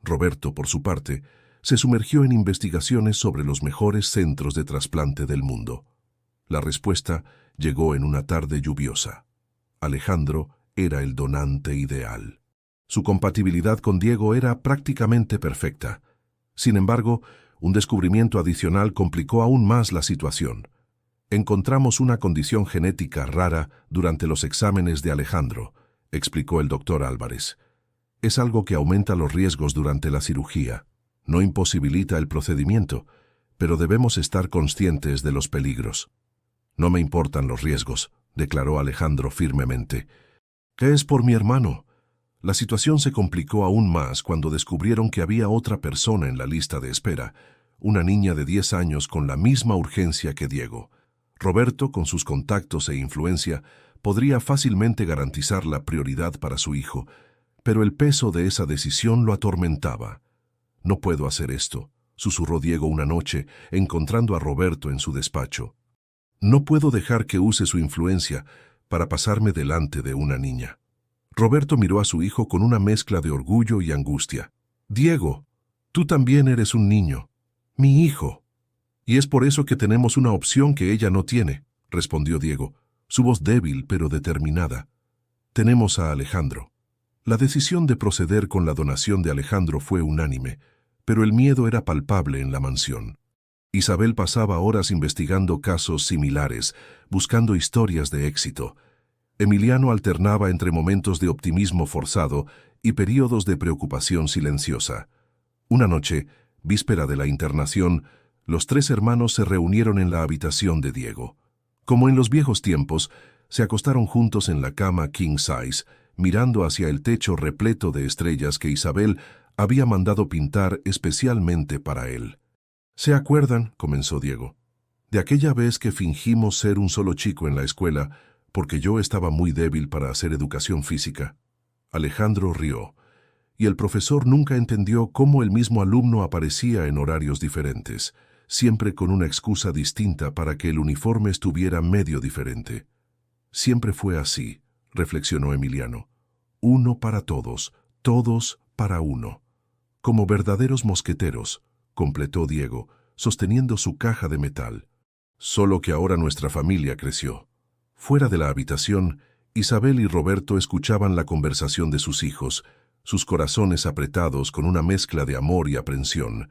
Roberto, por su parte, se sumergió en investigaciones sobre los mejores centros de trasplante del mundo. La respuesta llegó en una tarde lluviosa. Alejandro era el donante ideal. Su compatibilidad con Diego era prácticamente perfecta. Sin embargo, un descubrimiento adicional complicó aún más la situación. «Encontramos una condición genética rara durante los exámenes de Alejandro», explicó el doctor Álvarez. «Es algo que aumenta los riesgos durante la cirugía. No imposibilita el procedimiento, pero debemos estar conscientes de los peligros». «No me importan los riesgos», declaró Alejandro firmemente. «¿Qué es por mi hermano?». La situación se complicó aún más cuando descubrieron que había otra persona en la lista de espera, una niña de 10 años con la misma urgencia que Diego. Roberto, con sus contactos e influencia, podría fácilmente garantizar la prioridad para su hijo, pero el peso de esa decisión lo atormentaba. «No puedo hacer esto», susurró Diego una noche, encontrando a Roberto en su despacho. «No puedo dejar que use su influencia para pasarme delante de una niña». Roberto miró a su hijo con una mezcla de orgullo y angustia. «Diego, tú también eres un niño, mi hijo. Y es por eso que tenemos una opción que ella no tiene», respondió Diego, su voz débil pero determinada. «Tenemos a Alejandro». La decisión de proceder con la donación de Alejandro fue unánime, pero el miedo era palpable en la mansión. Isabel pasaba horas investigando casos similares, buscando historias de éxito. Emiliano alternaba entre momentos de optimismo forzado y períodos de preocupación silenciosa. Una noche, víspera de la internación, los tres hermanos se reunieron en la habitación de Diego. Como en los viejos tiempos, se acostaron juntos en la cama king size, mirando hacia el techo repleto de estrellas que Isabel había mandado pintar especialmente para él. «¿Se acuerdan?», comenzó Diego, «de aquella vez que fingimos ser un solo chico en la escuela porque yo estaba muy débil para hacer educación física?» Alejandro rió, y el profesor nunca entendió cómo el mismo alumno aparecía en horarios diferentes, siempre con una excusa distinta para que el uniforme estuviera medio diferente. «Siempre fue así», reflexionó Emiliano. «Uno para todos, todos para uno. Como verdaderos mosqueteros», completó Diego, sosteniendo su caja de metal. «Solo que ahora nuestra familia creció». Fuera de la habitación, Isabel y Roberto escuchaban la conversación de sus hijos, sus corazones apretados con una mezcla de amor y aprensión.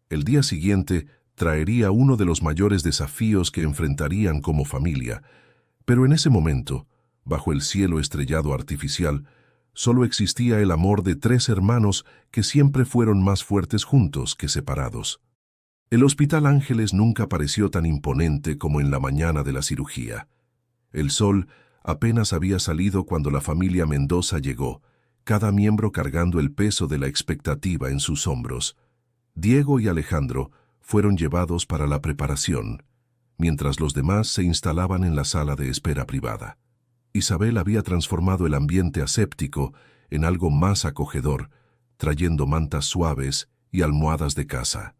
El día siguiente traería uno de los mayores desafíos que enfrentarían como familia, pero en ese momento, bajo el cielo estrellado artificial, solo existía el amor de tres hermanos que siempre fueron más fuertes juntos que separados. El Hospital Ángeles nunca pareció tan imponente como en la mañana de la cirugía. El sol apenas había salido cuando la familia Mendoza llegó, cada miembro cargando el peso de la expectativa en sus hombros. Diego y Alejandro fueron llevados para la preparación, mientras los demás se instalaban en la sala de espera privada. Isabel había transformado el ambiente aséptico en algo más acogedor, trayendo mantas suaves y almohadas de casa.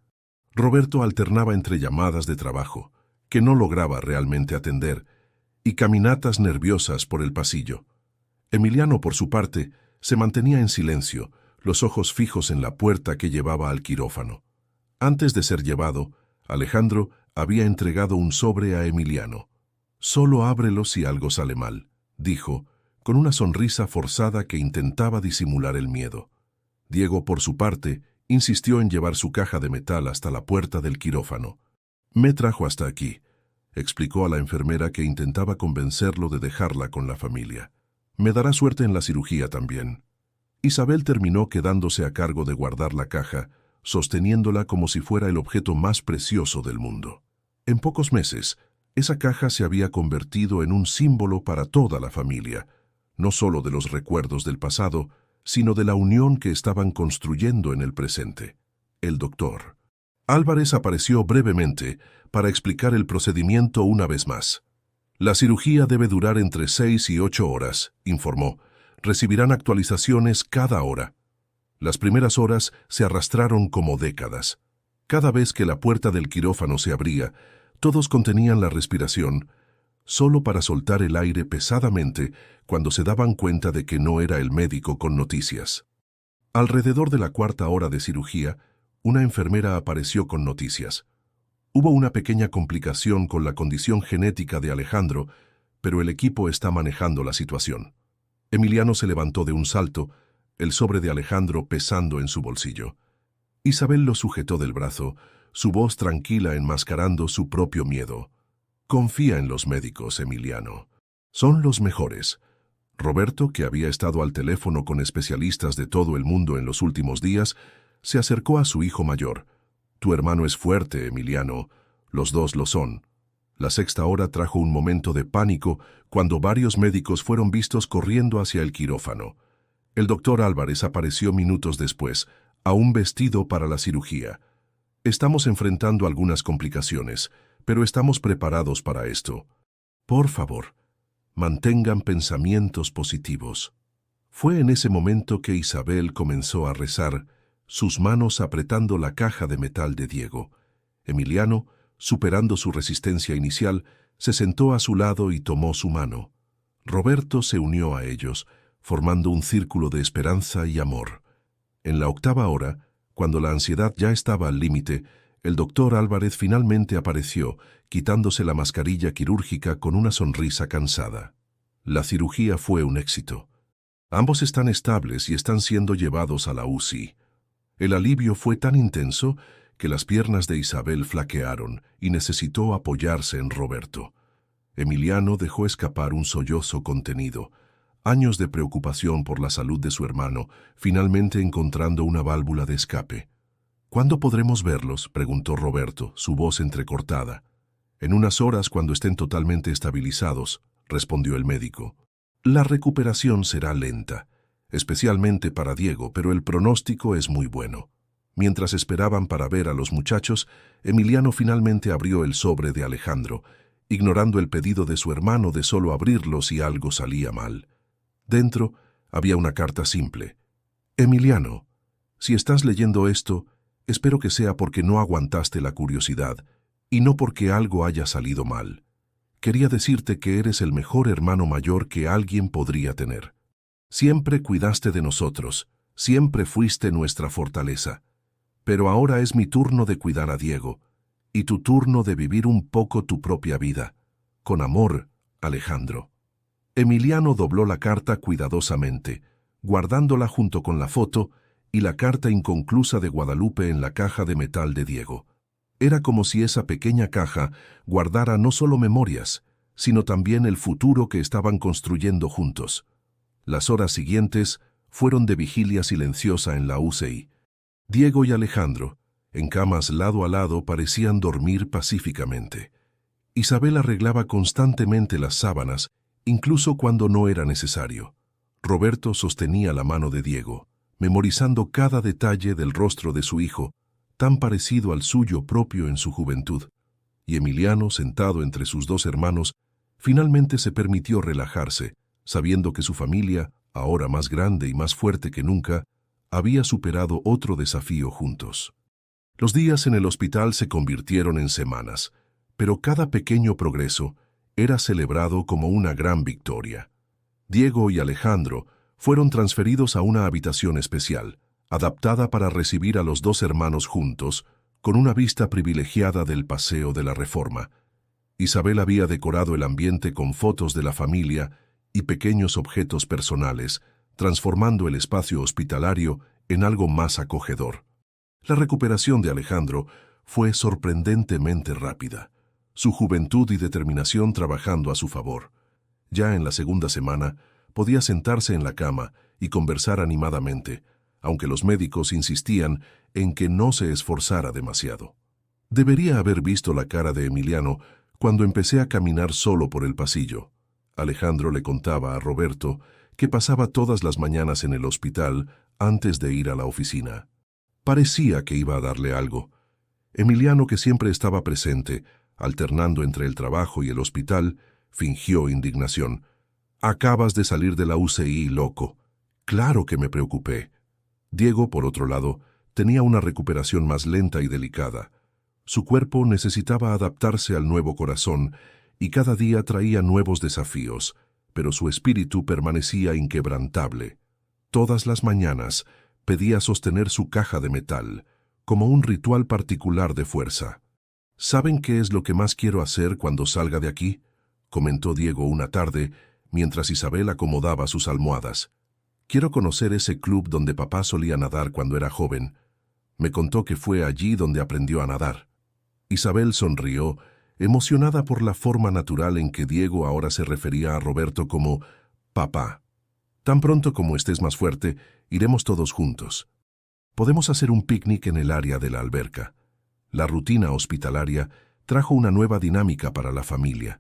Roberto alternaba entre llamadas de trabajo, que no lograba realmente atender, y caminatas nerviosas por el pasillo. Emiliano, por su parte, se mantenía en silencio, los ojos fijos en la puerta que llevaba al quirófano. Antes de ser llevado, Alejandro había entregado un sobre a Emiliano. «Solo ábrelo si algo sale mal», dijo, con una sonrisa forzada que intentaba disimular el miedo. Diego, por su parte, insistió en llevar su caja de metal hasta la puerta del quirófano. «Me trajo hasta aquí», explicó a la enfermera que intentaba convencerlo de dejarla con la familia. «Me dará suerte en la cirugía también». Isabel terminó quedándose a cargo de guardar la caja, sosteniéndola como si fuera el objeto más precioso del mundo. En pocos meses, esa caja se había convertido en un símbolo para toda la familia, no solo de los recuerdos del pasado, sino de la unión que estaban construyendo en el presente. El doctor Álvarez apareció brevemente para explicar el procedimiento una vez más. «La cirugía debe durar entre 6 y 8 horas», informó. «Recibirán actualizaciones cada hora». Las primeras horas se arrastraron como décadas. Cada vez que la puerta del quirófano se abría, todos contenían la respiración, solo para soltar el aire pesadamente cuando se daban cuenta de que no era el médico con noticias. Alrededor de la cuarta hora de cirugía, una enfermera apareció con noticias. Hubo una pequeña complicación con la condición genética de Alejandro, pero el equipo está manejando la situación. Emiliano se levantó de un salto, el sobre de Alejandro pesando en su bolsillo. Isabel lo sujetó del brazo, su voz tranquila enmascarando su propio miedo. «Confía en los médicos, Emiliano. Son los mejores». Roberto, que había estado al teléfono con especialistas de todo el mundo en los últimos días, se acercó a su hijo mayor. «Tu hermano es fuerte, Emiliano. Los dos lo son». La sexta hora trajo un momento de pánico cuando varios médicos fueron vistos corriendo hacia el quirófano. El doctor Álvarez apareció minutos después, aún vestido para la cirugía. «Estamos enfrentando algunas complicaciones, pero estamos preparados para esto. Por favor, mantengan pensamientos positivos». Fue en ese momento que Isabel comenzó a rezar, sus manos apretando la caja de metal de Diego. Emiliano, superando su resistencia inicial, se sentó a su lado y tomó su mano. Roberto se unió a ellos, formando un círculo de esperanza y amor. En la octava hora, cuando la ansiedad ya estaba al límite, el doctor Álvarez finalmente apareció, quitándose la mascarilla quirúrgica con una sonrisa cansada. La cirugía fue un éxito. Ambos están estables y están siendo llevados a la UCI. El alivio fue tan intenso que las piernas de Isabel flaquearon y necesitó apoyarse en Roberto. Emiliano dejó escapar un sollozo contenido. Años de preocupación por la salud de su hermano, finalmente encontrando una válvula de escape. ¿Cuándo podremos verlos?, preguntó Roberto, su voz entrecortada. En unas horas, cuando estén totalmente estabilizados, respondió el médico. La recuperación será lenta, especialmente para Diego, pero el pronóstico es muy bueno. Mientras esperaban para ver a los muchachos, Emiliano finalmente abrió el sobre de Alejandro, ignorando el pedido de su hermano de solo abrirlo si algo salía mal. Dentro había una carta simple. Emiliano, si estás leyendo esto, espero que sea porque no aguantaste la curiosidad y no porque algo haya salido mal. Quería decirte que eres el mejor hermano mayor que alguien podría tener. Siempre cuidaste de nosotros, siempre fuiste nuestra fortaleza. Pero ahora es mi turno de cuidar a Diego, y tu turno de vivir un poco tu propia vida. Con amor, Alejandro. Emiliano dobló la carta cuidadosamente, guardándola junto con la foto y la carta inconclusa de Guadalupe en la caja de metal de Diego. Era como si esa pequeña caja guardara no solo memorias, sino también el futuro que estaban construyendo juntos. Las horas siguientes fueron de vigilia silenciosa en la UCI. Diego y Alejandro, en camas lado a lado, parecían dormir pacíficamente. Isabel arreglaba constantemente las sábanas, incluso cuando no era necesario. Roberto sostenía la mano de Diego, memorizando cada detalle del rostro de su hijo, tan parecido al suyo propio en su juventud. Y Emiliano, sentado entre sus dos hermanos, finalmente se permitió relajarse, sabiendo que su familia, ahora más grande y más fuerte que nunca, había superado otro desafío juntos. Los días en el hospital se convirtieron en semanas, pero cada pequeño progreso era celebrado como una gran victoria. Diego y Alejandro fueron transferidos a una habitación especial, adaptada para recibir a los dos hermanos juntos, con una vista privilegiada del Paseo de la Reforma. Isabel había decorado el ambiente con fotos de la familia y pequeños objetos personales, transformando el espacio hospitalario en algo más acogedor. La recuperación de Alejandro fue sorprendentemente rápida, su juventud y determinación trabajando a su favor. Ya en la segunda semana, podía sentarse en la cama y conversar animadamente, aunque los médicos insistían en que no se esforzara demasiado. Debería haber visto la cara de Emiliano cuando empecé a caminar solo por el pasillo. Alejandro le contaba a Roberto que pasaba todas las mañanas en el hospital antes de ir a la oficina. Parecía que iba a darle algo. Emiliano, que siempre estaba presente, alternando entre el trabajo y el hospital, fingió indignación. «Acabas de salir de la UCI, loco». «Claro que me preocupé». Diego, por otro lado, tenía una recuperación más lenta y delicada. Su cuerpo necesitaba adaptarse al nuevo corazón y cada día traía nuevos desafíos, pero su espíritu permanecía inquebrantable. Todas las mañanas pedía sostener su caja de metal, como un ritual particular de fuerza. «¿Saben qué es lo que más quiero hacer cuando salga de aquí?», comentó Diego una tarde, mientras Isabel acomodaba sus almohadas. «Quiero conocer ese club donde papá solía nadar cuando era joven. Me contó que fue allí donde aprendió a nadar». Isabel sonrió, emocionada por la forma natural en que Diego ahora se refería a Roberto como «papá». «Tan pronto como estés más fuerte, iremos todos juntos. Podemos hacer un picnic en el área de la alberca». La rutina hospitalaria trajo una nueva dinámica para la familia.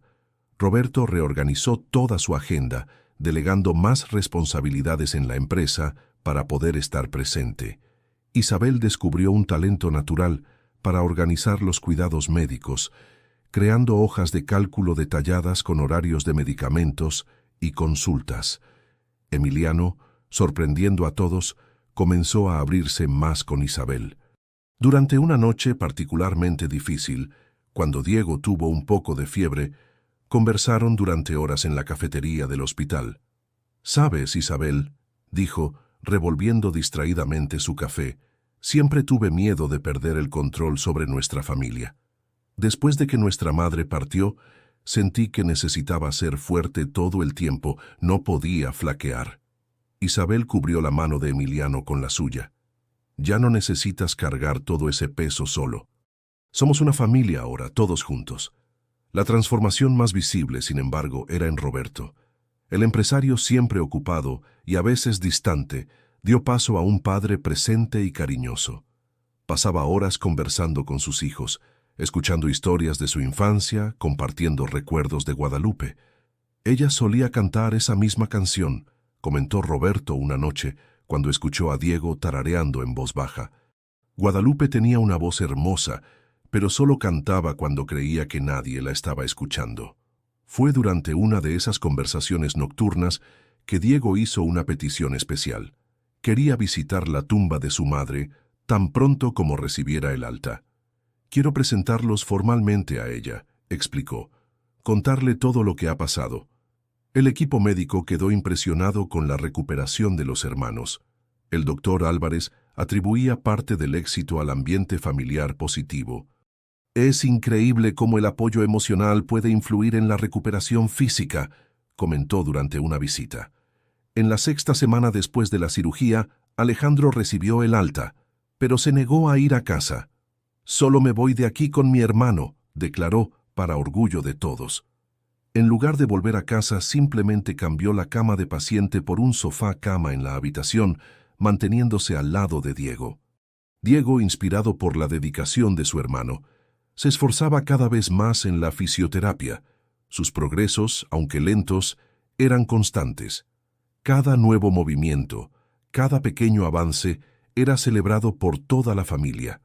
Roberto reorganizó toda su agenda, delegando más responsabilidades en la empresa para poder estar presente. Isabel descubrió un talento natural para organizar los cuidados médicos, creando hojas de cálculo detalladas con horarios de medicamentos y consultas. Emiliano, sorprendiendo a todos, comenzó a abrirse más con Isabel. Durante una noche particularmente difícil, cuando Diego tuvo un poco de fiebre, conversaron durante horas en la cafetería del hospital. «Sabes, Isabel», dijo, revolviendo distraídamente su café, «siempre tuve miedo de perder el control sobre nuestra familia. Después de que nuestra madre partió, sentí que necesitaba ser fuerte todo el tiempo, no podía flaquear». Isabel cubrió la mano de Emiliano con la suya. «Ya no necesitas cargar todo ese peso solo. Somos una familia ahora, todos juntos». La transformación más visible, sin embargo, era en Roberto. El empresario, siempre ocupado y a veces distante, dio paso a un padre presente y cariñoso. Pasaba horas conversando con sus hijos, escuchando historias de su infancia, compartiendo recuerdos de Guadalupe. Ella solía cantar esa misma canción, comentó Roberto una noche, cuando escuchó a Diego tarareando en voz baja. Guadalupe tenía una voz hermosa, pero solo cantaba cuando creía que nadie la estaba escuchando. Fue durante una de esas conversaciones nocturnas que Diego hizo una petición especial. Quería visitar la tumba de su madre tan pronto como recibiera el alta. «Quiero presentarlos formalmente a ella», explicó, «contarle todo lo que ha pasado». El equipo médico quedó impresionado con la recuperación de los hermanos. El doctor Álvarez atribuía parte del éxito al ambiente familiar positivo. «Es increíble cómo el apoyo emocional puede influir en la recuperación física», comentó durante una visita. En la 6ª semana después de la cirugía, Alejandro recibió el alta, pero se negó a ir a casa. «Solo me voy de aquí con mi hermano», declaró, para orgullo de todos. En lugar de volver a casa, simplemente cambió la cama de paciente por un sofá-cama en la habitación, manteniéndose al lado de Diego. Diego, inspirado por la dedicación de su hermano, se esforzaba cada vez más en la fisioterapia. Sus progresos, aunque lentos, eran constantes. Cada nuevo movimiento, cada pequeño avance, era celebrado por toda la familia.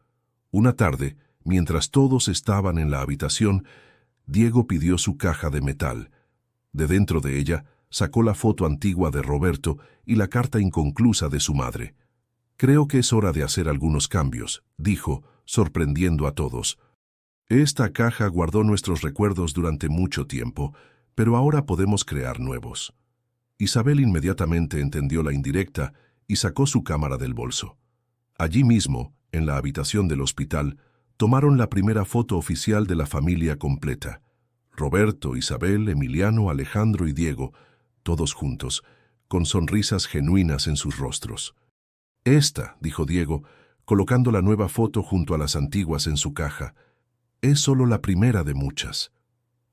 Una tarde, mientras todos estaban en la habitación, Diego pidió su caja de metal. De dentro de ella, sacó la foto antigua de Roberto y la carta inconclusa de su madre. «Creo que es hora de hacer algunos cambios», dijo, sorprendiendo a todos. «Esta caja guardó nuestros recuerdos durante mucho tiempo, pero ahora podemos crear nuevos». Isabel inmediatamente entendió la indirecta y sacó su cámara del bolso. Allí mismo, en la habitación del hospital, tomaron la primera foto oficial de la familia completa. Roberto, Isabel, Emiliano, Alejandro y Diego, todos juntos, con sonrisas genuinas en sus rostros. «Esta», dijo Diego, colocando la nueva foto junto a las antiguas en su caja, «es solo la primera de muchas».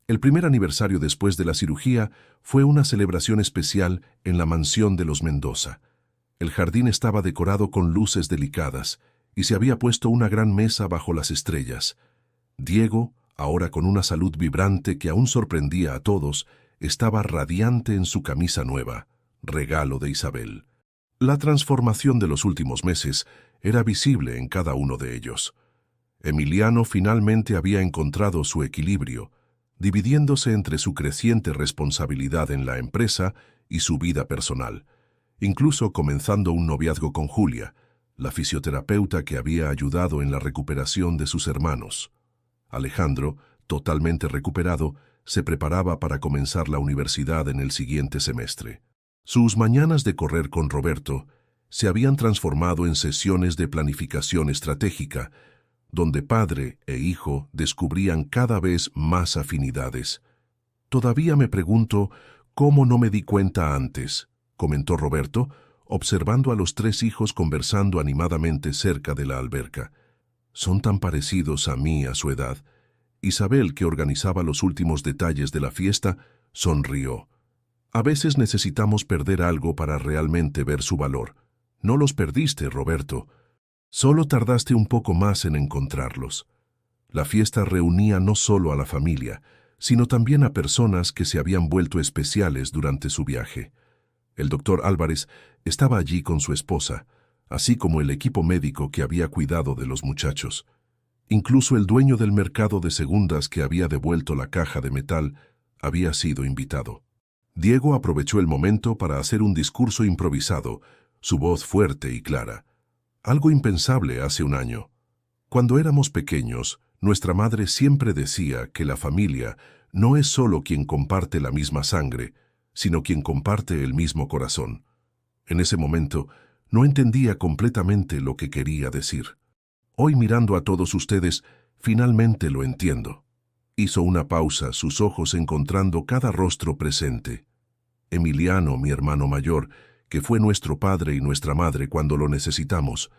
El primer aniversario después de la cirugía fue una celebración especial en la mansión de los Mendoza. El jardín estaba decorado con luces delicadas y se había puesto una gran mesa bajo las estrellas. Diego, ahora con una salud vibrante que aún sorprendía a todos, estaba radiante en su camisa nueva, regalo de Isabel. La transformación de los últimos meses era visible en cada uno de ellos. Emiliano finalmente había encontrado su equilibrio, dividiéndose entre su creciente responsabilidad en la empresa y su vida personal, incluso comenzando un noviazgo con Julia, la fisioterapeuta que había ayudado en la recuperación de sus hermanos. Alejandro, totalmente recuperado, se preparaba para comenzar la universidad en el siguiente semestre. Sus mañanas de correr con Roberto se habían transformado en sesiones de planificación estratégica, donde padre e hijo descubrían cada vez más afinidades. «Todavía me pregunto cómo no me di cuenta antes», comentó Roberto, observando a los 3 hijos conversando animadamente cerca de la alberca. «Son tan parecidos a mí a su edad». Isabel, que organizaba los últimos detalles de la fiesta, sonrió. «A veces necesitamos perder algo para realmente ver su valor. No los perdiste, Roberto. Solo tardaste un poco más en encontrarlos». La fiesta reunía no solo a la familia, sino también a personas que se habían vuelto especiales durante su viaje. El doctor Álvarez estaba allí con su esposa, así como el equipo médico que había cuidado de los muchachos. Incluso el dueño del mercado de segundas que había devuelto la caja de metal había sido invitado. Diego aprovechó el momento para hacer un discurso improvisado, su voz fuerte y clara. Algo impensable hace un año. Cuando éramos pequeños, nuestra madre siempre decía que la familia no es solo quien comparte la misma sangre, sino quien comparte el mismo corazón. En ese momento, no entendía completamente lo que quería decir. Hoy, mirando a todos ustedes, finalmente lo entiendo. Hizo una pausa, sus ojos encontrando cada rostro presente. Emiliano, mi hermano mayor, que fue nuestro padre y nuestra madre cuando lo necesitamos.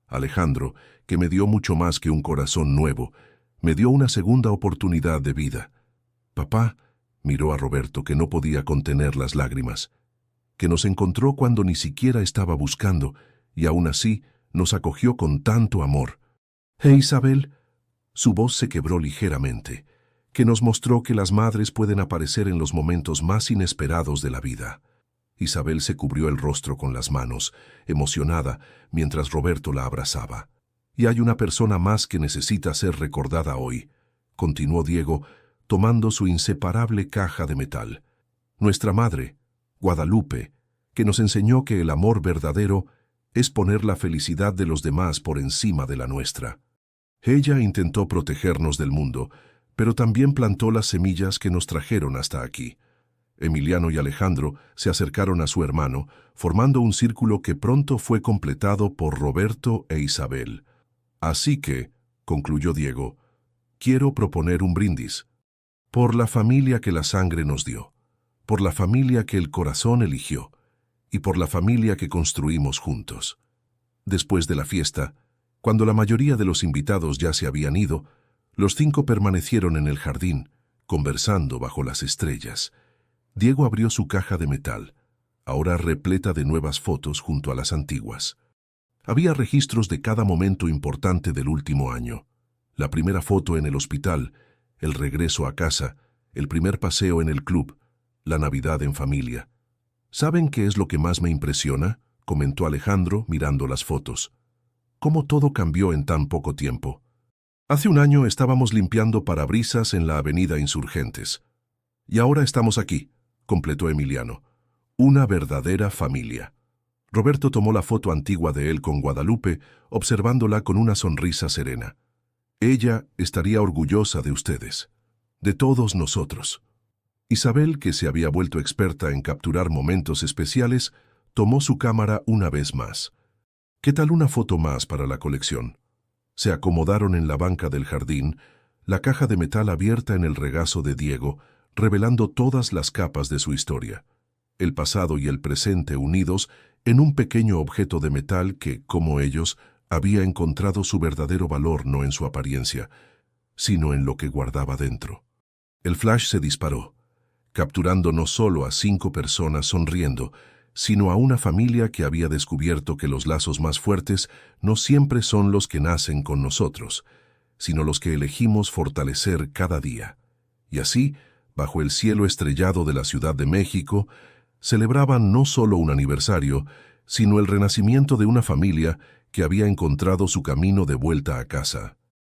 Alejandro, que me dio mucho más que un corazón nuevo, me dio una segunda oportunidad de vida. Papá miró a Roberto, que no podía contener las lágrimas, que nos encontró cuando ni siquiera estaba buscando y aún así nos acogió con tanto amor. Isabel, su voz se quebró ligeramente, que nos mostró que las madres pueden aparecer en los momentos más inesperados de la vida. Isabel se cubrió el rostro con las manos, emocionada, mientras Roberto la abrazaba. Y hay una persona más que necesita ser recordada hoy, continuó Diego, tomando su inseparable caja de metal. Nuestra madre, Guadalupe, que nos enseñó que el amor verdadero es poner la felicidad de los demás por encima de la nuestra. Ella intentó protegernos del mundo, pero también plantó las semillas que nos trajeron hasta aquí. Emiliano y Alejandro se acercaron a su hermano, formando un círculo que pronto fue completado por Roberto e Isabel. Así que, concluyó Diego, quiero proponer un brindis. Por la familia que la sangre nos dio, por la familia que el corazón eligió, y por la familia que construimos juntos. Después de la fiesta, cuando la mayoría de los invitados ya se habían ido, los 5 permanecieron en el jardín, conversando bajo las estrellas. Diego abrió su caja de metal, ahora repleta de nuevas fotos junto a las antiguas. Había registros de cada momento importante del último año. La primera foto en el hospital, el regreso a casa, el primer paseo en el club, la Navidad en familia. ¿Saben qué es lo que más me impresiona?, comentó Alejandro mirando las fotos. ¿Cómo todo cambió en tan poco tiempo? Hace un año estábamos limpiando parabrisas en la avenida Insurgentes. Y ahora estamos aquí, completó Emiliano. Una verdadera familia. Roberto tomó la foto antigua de él con Guadalupe, observándola con una sonrisa serena. Ella estaría orgullosa de ustedes, de todos nosotros. Isabel, que se había vuelto experta en capturar momentos especiales, tomó su cámara una vez más. ¿Qué tal una foto más para la colección? Se acomodaron en la banca del jardín, la caja de metal abierta en el regazo de Diego, revelando todas las capas de su historia. El pasado y el presente unidos en un pequeño objeto de metal que, como ellos, había encontrado su verdadero valor no en su apariencia, sino en lo que guardaba dentro. El flash se disparó, capturando no solo a 5 personas sonriendo, sino a una familia que había descubierto que los lazos más fuertes no siempre son los que nacen con nosotros, sino los que elegimos fortalecer cada día. Y así, bajo el cielo estrellado de la Ciudad de México, celebraban no solo un aniversario, sino el renacimiento de una familia que había encontrado su camino de vuelta a casa.